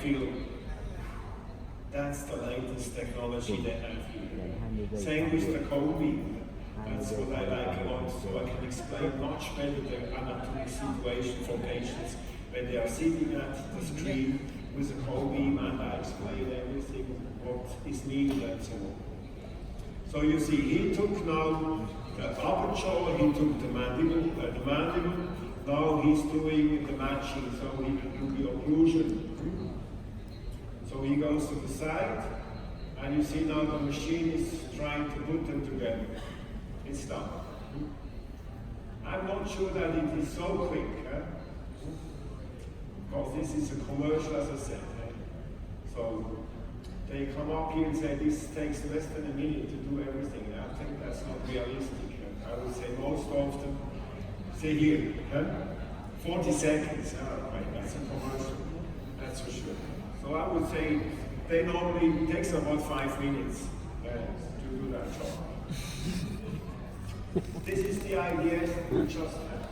feel that's the latest technology they have here. Same with the cone-beam. That's what I like a lot, so I can explain much better the anatomic situation for patients when they are sitting at the screen with a cone-beam, and I explain everything what is needed and so on. So you see, he took now the upper jaw, he took the mandible, now he's doing the matching, so he can do the occlusion. So he goes to the side, and you see now the machine is trying to put them together. It's done. I'm not sure that it is so quick, because this is a commercial, as I said. So they come up here and say this takes less than a minute to do everything. I think that's not realistic. I would say most often, say here, 40 seconds. Right, that's a commercial, that's for sure. So I would say they normally it takes about 5 minutes to do that job. This is the IDS we just had,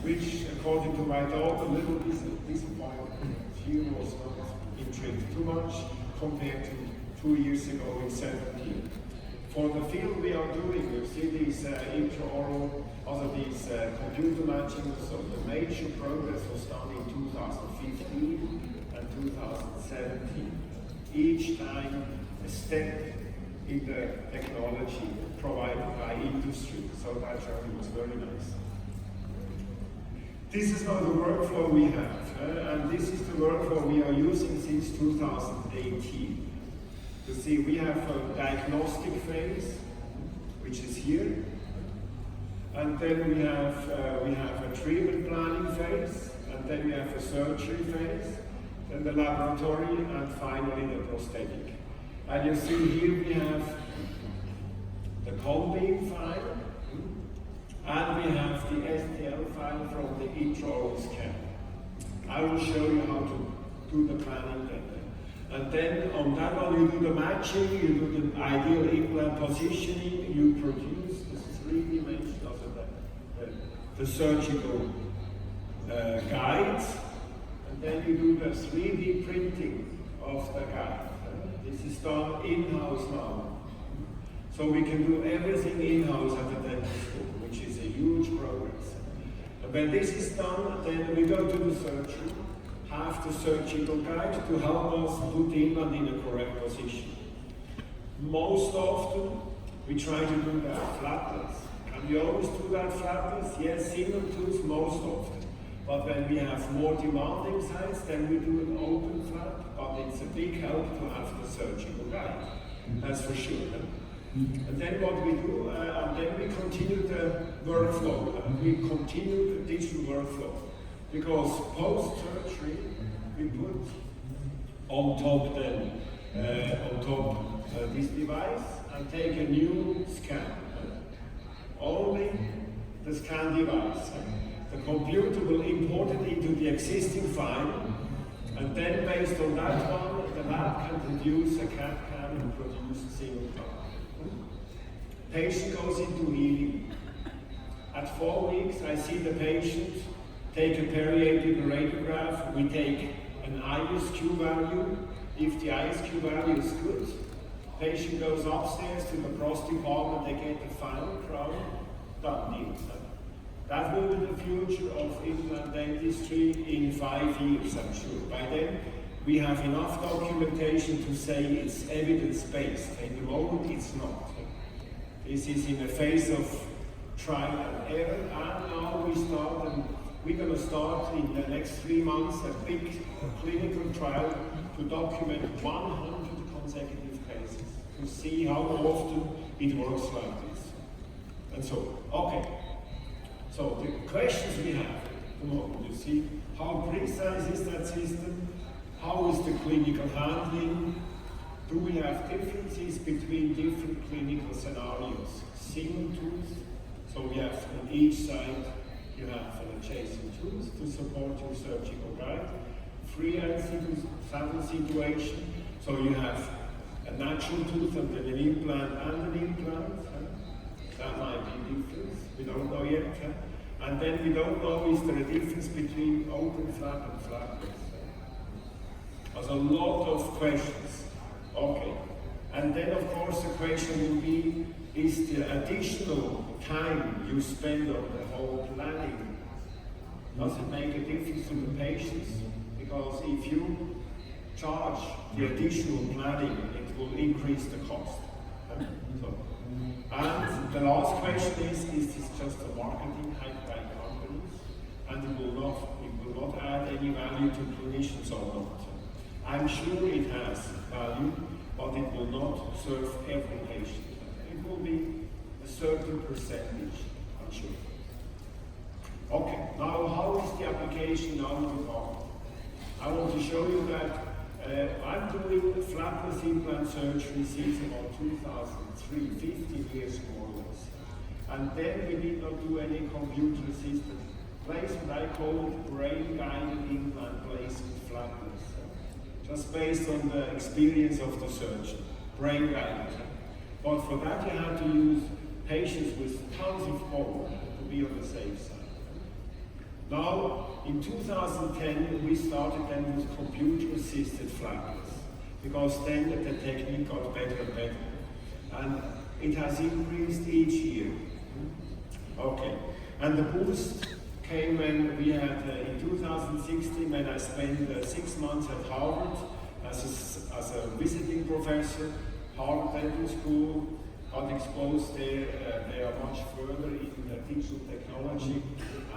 which, according to my daughter, a little disappointed. She was not intrigued too much compared to 2 years ago in 17. For the field we are doing, you see these intraoral, also these computer matching, so the major progress was done in 2015 and 2017. Each time a step in the technology provided by industry, so that journey was very nice. This is now the workflow we have, and this is the workflow we are using since 2018. You see, we have a diagnostic phase, which is here, and then we have a treatment planning phase, and then we have a surgery phase, then the laboratory, and finally the prosthetic. And you see here we have the cone-beam file, and we have the STL file from the intraoral scan. I will show you how to do the planning then. And then on that one you do the matching, you do the ideal implant positioning, you produce the 3D dimension of the surgical guides, and then you do the 3D printing of the guide. This is done in-house now. So we can do everything in-house at the dental school, which is a huge progress. And when this is done, then we go to the surgery, have the surgical guide to help us put the implant in a correct position. Most often, we try to do that flapless. And we always do that flapless, yes, single tooth most often. But when we have more demanding sites, then we do an open flap, but it's a big help to have the surgical guide, that's for sure. And then what we do, and then we continue the workflow, we continue the digital workflow. Because post-surgery, we put on top then, this device and take a new scan. Only the scan device. The computer will import it into the existing file, and then based on that one, the lab can produce a CAD-CAM and produce a single part. Patient goes into healing. At 4 weeks, I see the patient take a periapical radiograph. We take an ISQ value. If the ISQ value is good, patient goes upstairs to the pros department, they get the final crown, done deal. That will be the future of implant dentistry in 5 years, I'm sure. By then, we have enough documentation to say it's evidence-based. At the moment, it's not. This is in a phase of trial and error, and now we're going to start in the next 3 months a big clinical trial to document 100 consecutive cases to see how often it works like this. And so, okay. So the questions we have at the moment, you see, how precise is that system? How is the clinical handling? Do we have differences between different clinical scenarios? Single tooth, so we have on each side, you have an adjacent tooth to support your surgical guide. Free saddle situation, so you have a natural tooth and then an implant and an implant. That might be different, we don't know yet. And then we don't know, is there a difference between open flap and flapless? There's a lot of questions. Okay. And then of course the question will be, is the additional time you spend on the whole planning, does it make a difference to the patients? Because if you charge the additional planning, it will increase the cost. So, and the last question is this just a marketing hype by companies? And it will not add any value to clinicians or not. I'm sure it has value, but it will not serve every patient. It will be a certain percentage, I'm sure. Okay, now how is the application now in the car? I want to show you that I'm doing flapless implant surgery since about 2003, 15 years more or less. And then we did not do any computer-assisted placement. I call it brain-guided implant placement flapless. Just based on the experience of the surgeon, brain-guided. But for that you have to use patients with tons of bone to be on the safe side. Now, in 2010, we started then with computer-assisted flapless, because then the technique got better and better. And it has increased each year. Okay, and the boost came when we had, in 2016, when I spent 6 months at Harvard as a visiting professor, Harvard Dental School, got exposed there. They are much further in digital technology.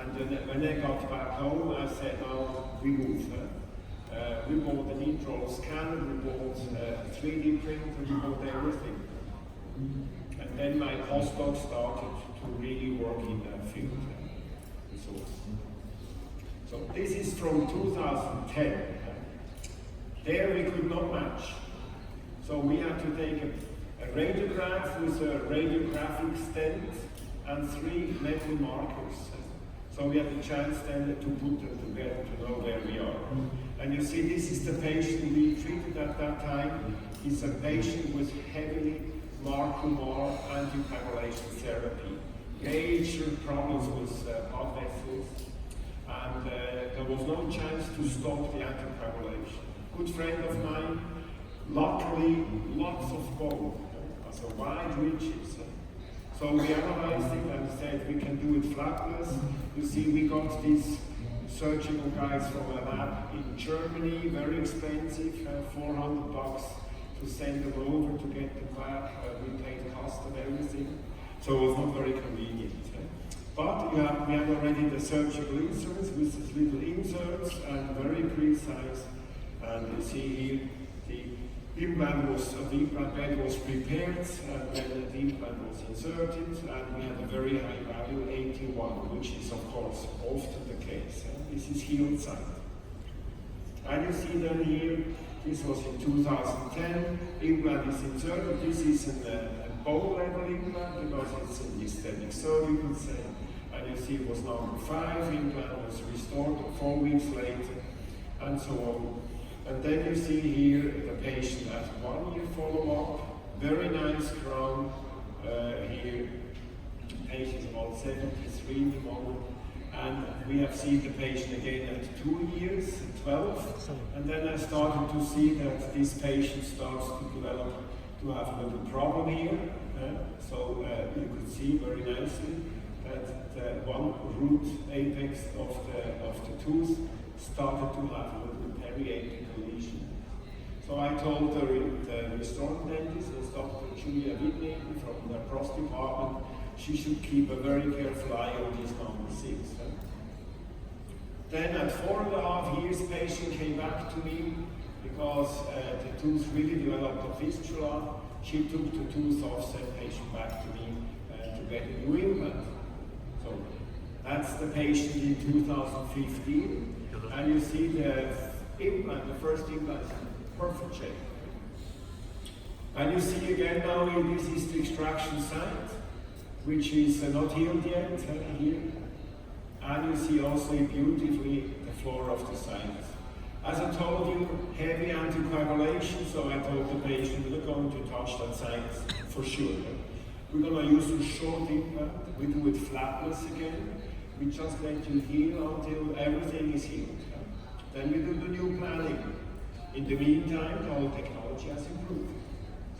And then when I got back home, I said, now we move. We bought an intraoral scanner, we bought a 3D printer, we bought everything. And then my postdoc started to really work in that field. So this is from 2010. There we could not match. So we had to take a radiograph with a radiographic stent and 3 metal markers. So we had the chance then to put them together to know where we are. And you see, this is the patient we treated at that time. He's a patient with heavily Mark-Kumar anticoagulation therapy. Major problems with blood vessels. And there was no chance to stop the anticoagulation. Good friend of mine, luckily lots of bone, so wide ridges. So we analyzed it and said we can do it flapless. You see, we got these surgical guides from a lab in Germany, very expensive, $400 to send them over to get them back. We paid cost of everything, so it was not very convenient. But we have already the surgical instruments with these little inserts and very precise. And you see here the implant bed was prepared, and then the implant was inserted, and we had a very high value, 81, which is of course often the case. This is healed side. And you see then here, this was in 2010, implant is inserted. This is a bone level implant because it's in the aesthetic, so you could say. And you see it was number 5, implant was restored 4 weeks later, and so on. And then you see here the patient at 1 year follow-up, very nice crown here. The patient is about 73 in the moment. And we have seen the patient again at 2 years, 12. And then I started to see that this patient starts to develop, to have a little problem here. So you could see very nicely that the one root apex of the tooth started to have a little periapical lesion. So I told the restorative dentist, Dr. Julia Whitney from the Cross department, she should keep a very careful eye on this number 6. Then at 4.5 years, patient came back to me because the tooth really developed a fistula. She took the tooth off, sent patient back to me to get a new implant. So that's the patient in 2015. And you see the implant, the first implant is in perfect shape. And you see again now, this is the extraction site, which is not healed yet here. And you see also beautifully the floor of the site. As I told you, heavy anticoagulation, so I told the patient, we're going to touch that site for sure. We're going to use a short implant, we do it flapless again. We just let you heal until everything is healed. Then we do the new planning. In the meantime, the whole technology has improved.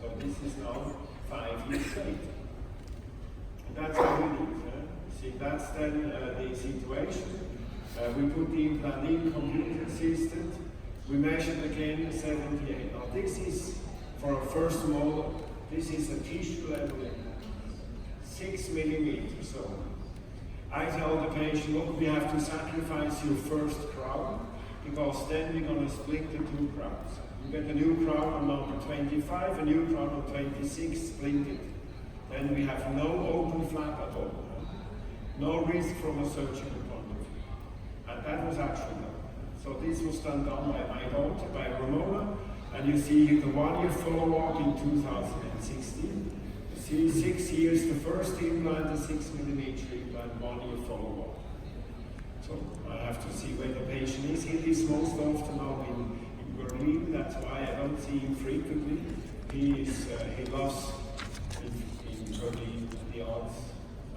So this is now 5 years later. And that's how we did. See, that's then the situation. We put the implant in, computer assisted. We measured again 78. Now this is, for a first model, this is a tissue level, 6 millimeters. So I tell the patient, look, we have to sacrifice your first crown, because then we're going to split the two crowns. You get a new crown on number 25, a new crown on 26, split it. Then we have no open flap at all. No risk from a surgical point of view. And that was actually done. So this was done by my daughter, by Ramona. And you see here the 1 year follow-up in 2016. You see 6 years, the first implant, the 6 millimeter implant, 1 year follow-up. So I have to see where the patient is. He is most often now in Berlin. That's why I don't see him frequently. He loves in Berlin the arts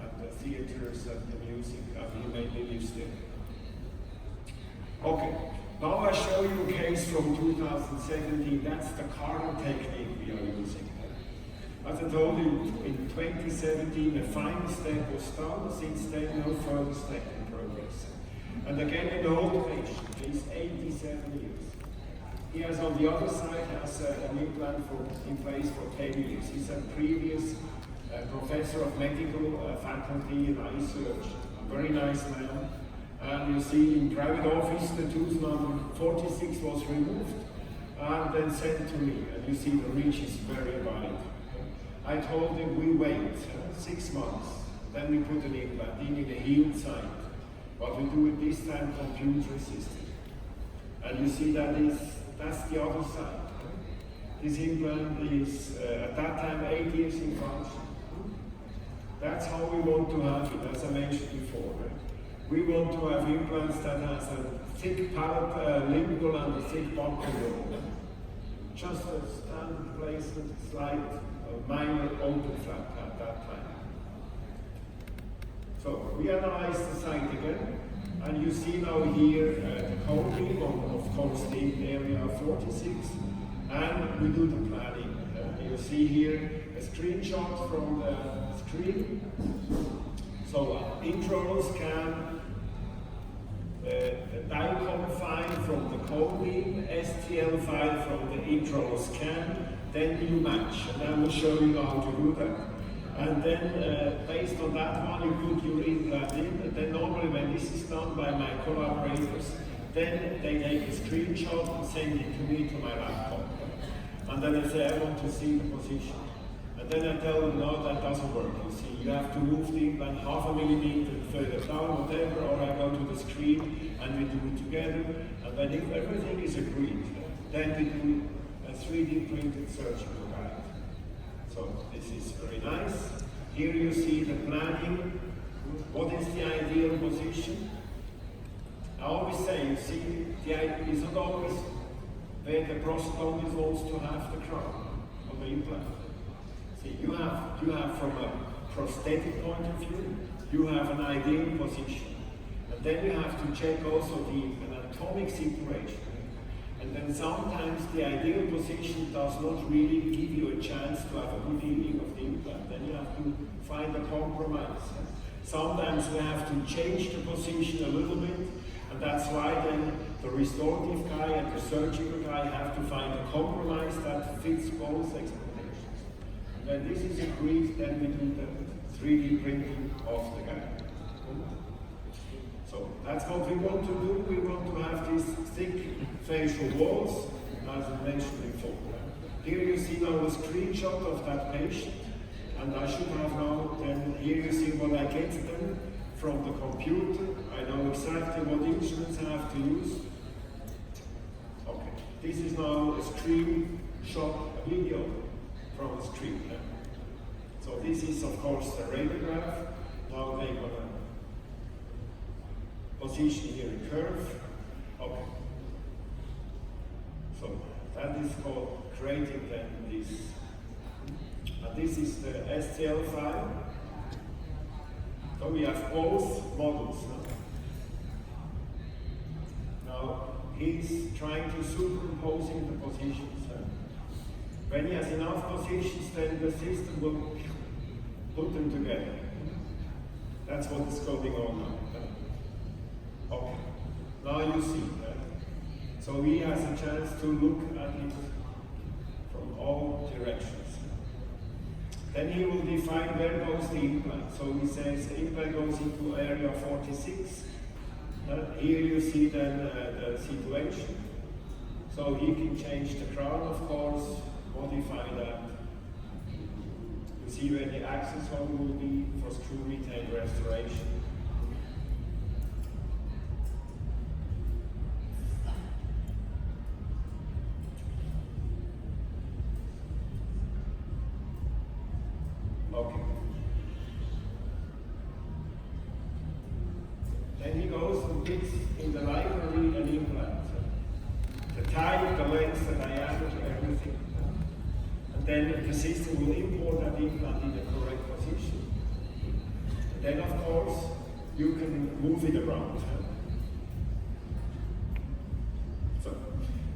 and the theaters and the music, and he mainly lives there. Okay, now I show you a case from 2017. That's the Cardo technique we are using. As I told you, in 2017 a final step was done. Since then, no further step in progress. And again, an old patient, he's 87 years. He has on the other side an implant in place for 10 years. He's a previous professor of medical faculty in eye surgery. A very nice man. And you see in private office, the tooth number 46 was removed and then sent to me. And you see the reach is very wide. I told him we wait 6 months, then we put an implant in the healed side. But we do it this time computer assisted. And you see that's the other side. This implant is at that time 8 years in function. That's how we want to have it, as I mentioned before. We want to have implants that has a thick palate lingual and a thick buccal wall. Just a standard placement, slight, minor open flap at that time. So we analyze the site again, and you see now here the cone beam of course the area 46, and we do the planning. You see here a screenshot from the screen. So intraoral scan, the DICOM file from the cone beam, STL file from the intraoral scan, then you match. And I will show you how to do that. And then based on that one, you put your implant in. And then normally when this is done by my collaborators, then they take a screenshot and send it to me to my laptop. And then I say, I want to see the position. And then I tell them, no, that doesn't work. You see, you have to move the implant 0.5 millimeter further down, whatever, or I go to the screen and we do it together. And then if everything is agreed, then we do a 3D printed surgical guide. So this is very nice. Here you see the planning. What is the ideal position? I always say, you see, the idea is not always where the prosthodontist wants to have the crown of the implant. See, you have from a prosthetic point of view, you have an ideal position. And then you have to check also the anatomic situation. And then sometimes the ideal position does not really give you a chance to have a good healing of the implant. Then you have to find a compromise. Sometimes we have to change the position a little bit, and that's why then the restorative guy and the surgical guy have to find a compromise that fits both expectations. And when this is agreed, then we do the 3D printing of the guy. So that's what we want to do. We want to have these thick facial walls, as I mentioned before. Here you see now a screenshot of that patient, and I should have now, then here you see what I get them from the computer. I know exactly what instruments I have to use. Okay, this is now a screenshot, a video from the screen. So this is of course the radiograph. Now they're gonna position here a curve. Okay. So that is called creating then this. And this is the STL file. So we have both models. Now he's trying to superimposing the positions. When he has enough positions, then the system will put them together. That's what is going on now. Okay, now you see. So he has a chance to look at it from all directions. Then he will define where goes the implant. So he says the implant goes into area 46. Here you see then the situation. So he can change the crown, of course, modify that. You see where the access hole will be for screw retain restoration. Okay. Then he goes and picks in the library an implant. The type, the length, the diameter, everything. And then the system will import that implant in the correct position. And then of course you can move it around. So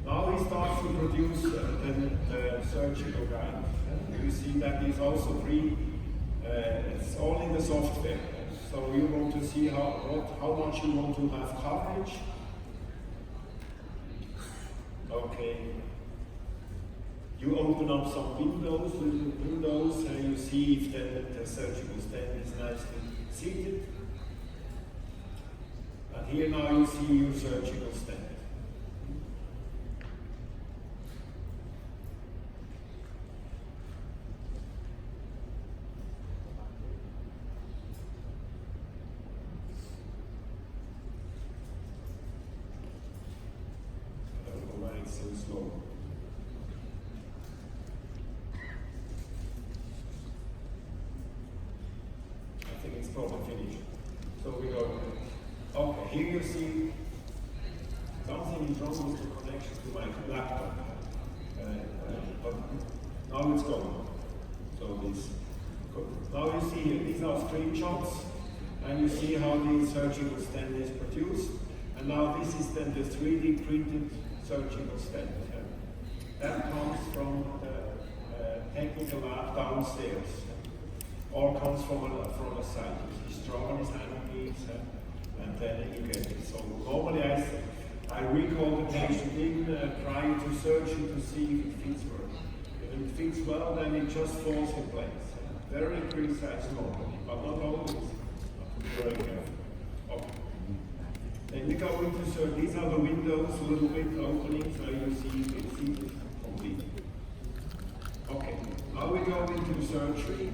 now he starts to produce the surgical guide. You see that is also it's all in the software. So you want to see how much you want to have coverage. Okay. You open up some windows, little windows, and you see if the surgical stent is nicely seated. And here now you see your surgical stent. So slow. I think it's probably finished. So we go. Okay, here you see something is wrong with the connection to my laptop. But now it's gone. So this. Now you see here, these are screenshots, and you see how the surgical stent is produced. And now this is then the 3D printed surgical stent. That comes from the technical lab downstairs, or comes from a site. He's drawn his handpiece, and then you get it. So normally I recall the patient in prior to surgery to see if it fits well. If it fits well, then it just falls in place. Very precise normally, but not always. Very careful. Okay. Then we go into surgery. These are the windows, a little bit opening, so you see it completely. Okay, now we go into surgery,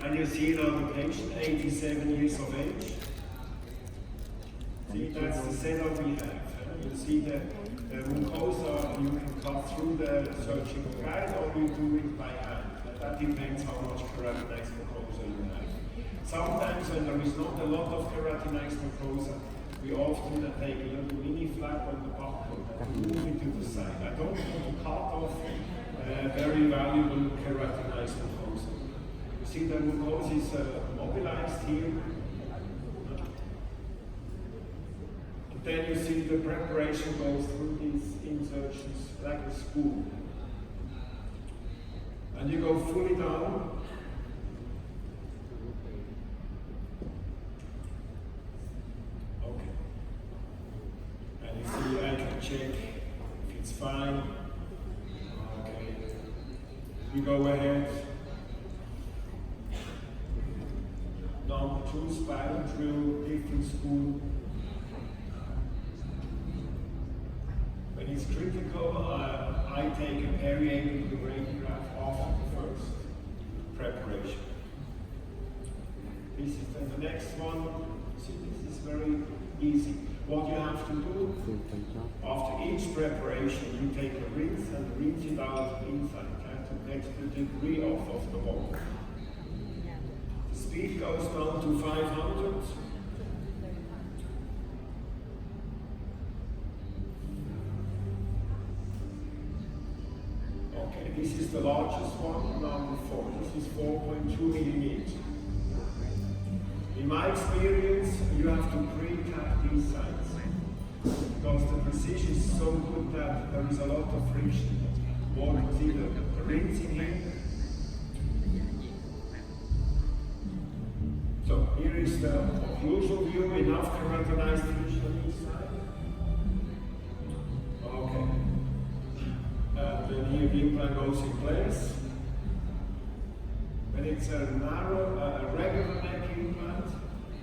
and you see now the patient, 87 years of age. See, that's the setup we have. You see the mucosa, you can cut through the surgical guide, or you do it by hand. That depends how much keratinized mucosa you have. Sometimes when there is not a lot of keratinized mucosa, we often take a little mini flap on the buckle and move it to the side. I don't want to cut off very valuable keratinized mucosa. You see the mucosa is mobilized here. And then you see the preparation goes through these insertions like a spool. And you go fully down. I can check if it's fine. Okay. You go ahead. Number 2, spinal drill, different spool. When it's critical, I take a periapical radiograph after the first preparation. This is then the next one. See, this is very easy. What you have to do, after each preparation, you take a rinse and rinse it out inside to get the debris off of the bone. The speed goes down to 500. Okay, this is the largest one, number 4. This is 4.2 millimeters. In my experience, you have to pre-tap these sides. because the precision is so good that there is a lot of friction. Water is either rinsing here. So here is the usual view, enough keratinized tissue on each side. Okay. And then here the implant goes in place. When it's a narrow, a regular neck implant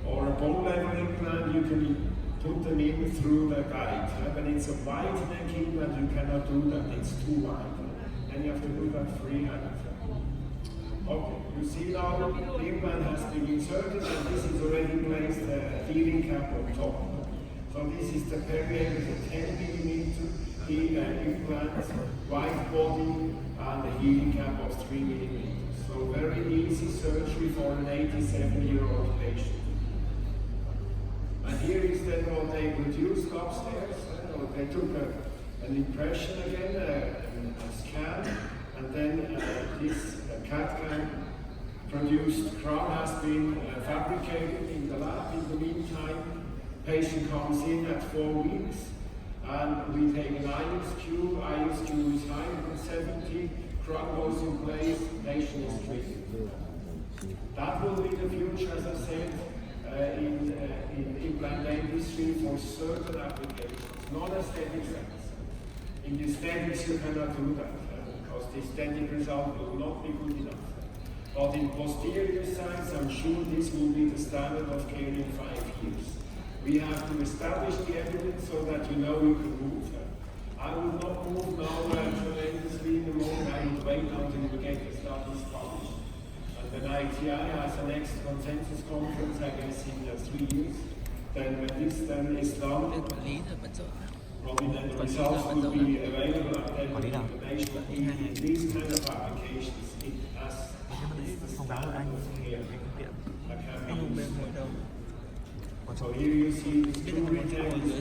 or a bone level implant, you can put them in through the guide. When it's a wide neck implant, you cannot do that, it's too wide. And you have to do that freehand. Okay, you see now the implant has been inserted and this is already placed a healing cap on top. So this is the periapital 10 mm implant, wide body and a healing cap of 3 mm. So very easy surgery for an 87-year-old patient. And here is then what they produced upstairs. They took an impression again, a scan, and then this CAT scan produced crown has been fabricated in the lab. In the meantime, patient comes in at 4 weeks, and we take an ISQ. ISQ is higher than 70. Crown goes in place. Patient is treated. That will be the future, as I said, in implant dentistry for certain applications, not aesthetic sense. In the aesthetics, you cannot do that because the aesthetic result will not be good enough. But in posterior sides, I'm sure this will be the standard of care in 5 years. We have to establish the evidence so that you know you can move. I would not move now tremendously in the moment. I would wait until we get the studies published. And then ITI has a next consensus conference, I guess, in 3 years. Then when this then is done, probably then the results will be available and then the information will be in these kind of applications. It has the standard of care. So here you see the screw retainers,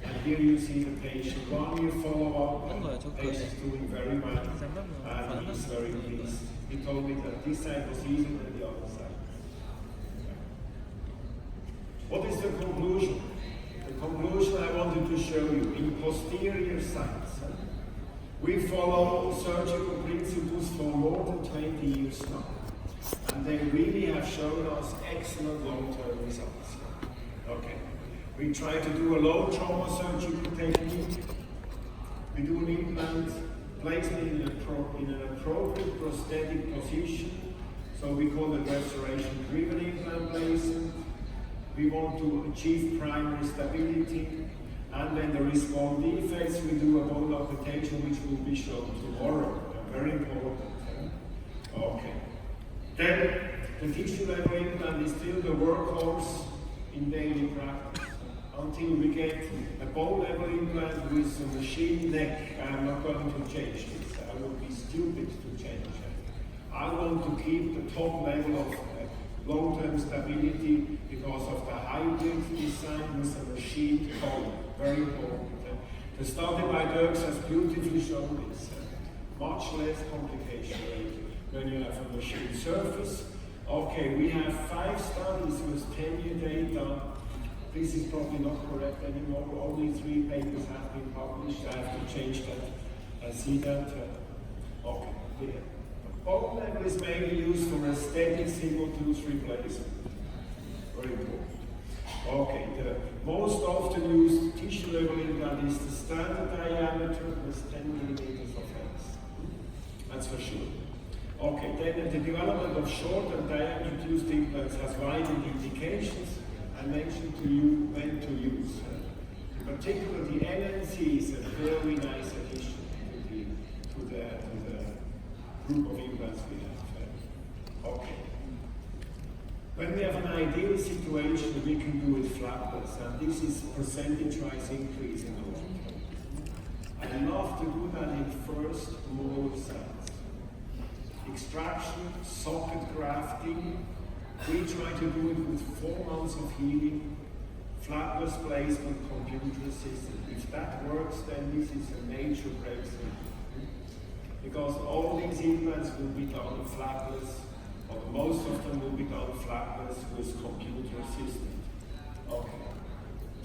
and here you see the patient. 1 year follow-up, the patient is doing very well, and he's very pleased. He told me that this side was easier than the other side. What is the conclusion? The conclusion I wanted to show you, in posterior sides, we follow surgical principles for more than 20 years now. And they really have shown us excellent long-term results. Okay. We try to do a low trauma surgical technique. We do an implant placement in an appropriate prosthetic position. So we call it restoration-driven implant placement. We want to achieve primary stability. And when there is bone defects, we do a bone application which will be shown tomorrow. Very important. Okay. Then the tissue level implant is still the workhorse in daily practice. Until we get a bone level implant with a machine neck, I'm not going to change this. I would be stupid to change it. I want to keep the top level of long-term stability because of the hybrid design with a machine bone. Very important. The study by Dirks has beautifully shown this. Much less complication rate when you have a machine surface. Okay, we have 5 studies with 10-year data. This is probably not correct anymore. Only 3 papers have been published. I have to change that. I see that. Okay, here. Bone level is mainly used for aesthetic single tooth replacement. Very important. Okay, the most often used tissue level implant is the standard diameter with 10 millimeters of length. That's for sure. Okay, then the development of short and diameter tooth implants has widened indications. I mentioned to you when to use. In particular, the NNC is a very nice addition to the group of implants we have. Okay. When we have an ideal situation, we can do it flapless, and this is percentage-wise increase in the long term. I love to do that in first molar cells. Extraction, socket grafting. We try to do it with 4 months of healing, flapless placement, computer assisted. If that works, then this is a major breakthrough. Because all these implants will be done flapless, or most of them will be done flapless with computer assisted. Okay.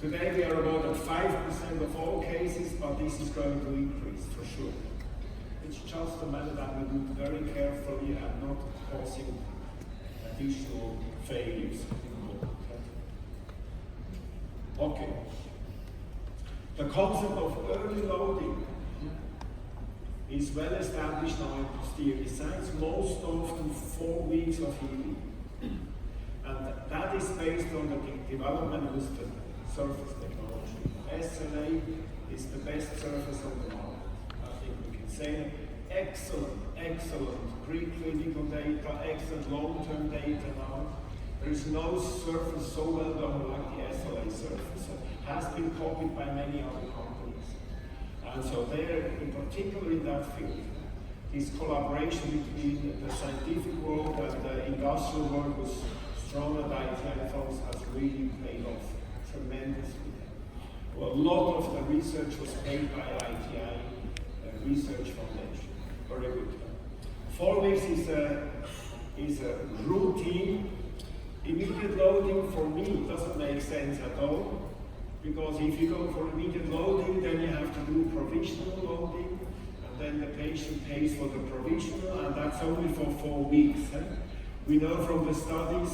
Today we are about at 5% of all cases, but this is going to increase for sure. It's just a matter that we do very carefully and not causing additional failures. Okay. The concept of early loading is well established now in posterior science, most often 4 weeks of healing. And that is based on the development with the surface technology. SLA is the best surface on the market. I think we can say excellent preclinical data, excellent long-term data now. There is no surface so well done like the SLA surface. It has been copied by many other companies. And so there, in particular in that field, this collaboration between the scientific world and the industrial world was strong at ITI Phones has really paid off tremendously. Well, a lot of the research was paid by ITI Research Foundation. Very good. 4 weeks is a routine. Immediate loading for me doesn't make sense at all, because if you go for immediate loading, then you have to do provisional loading, and then the patient pays for the provisional, and that's only for 4 weeks. We know from the studies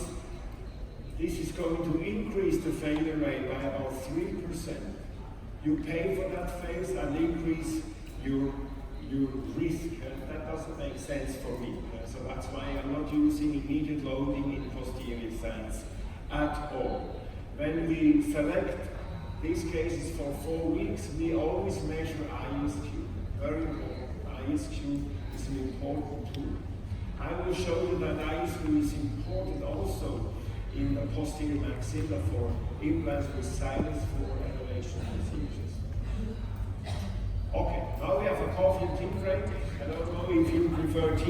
this is going to increase the failure rate by about 3%. You pay for that phase and increase your risk. That doesn't make sense for me. So that's why I'm not using immediate loading in posterior science at all. When we select these cases for 4 weeks, we always measure ISQ. Very important. ISQ is an important tool. I will show you that ISQ is important also in the posterior maxilla for implants with sinus for elevation procedures. Okay, now we have a coffee and tea break. I don't know if you prefer tea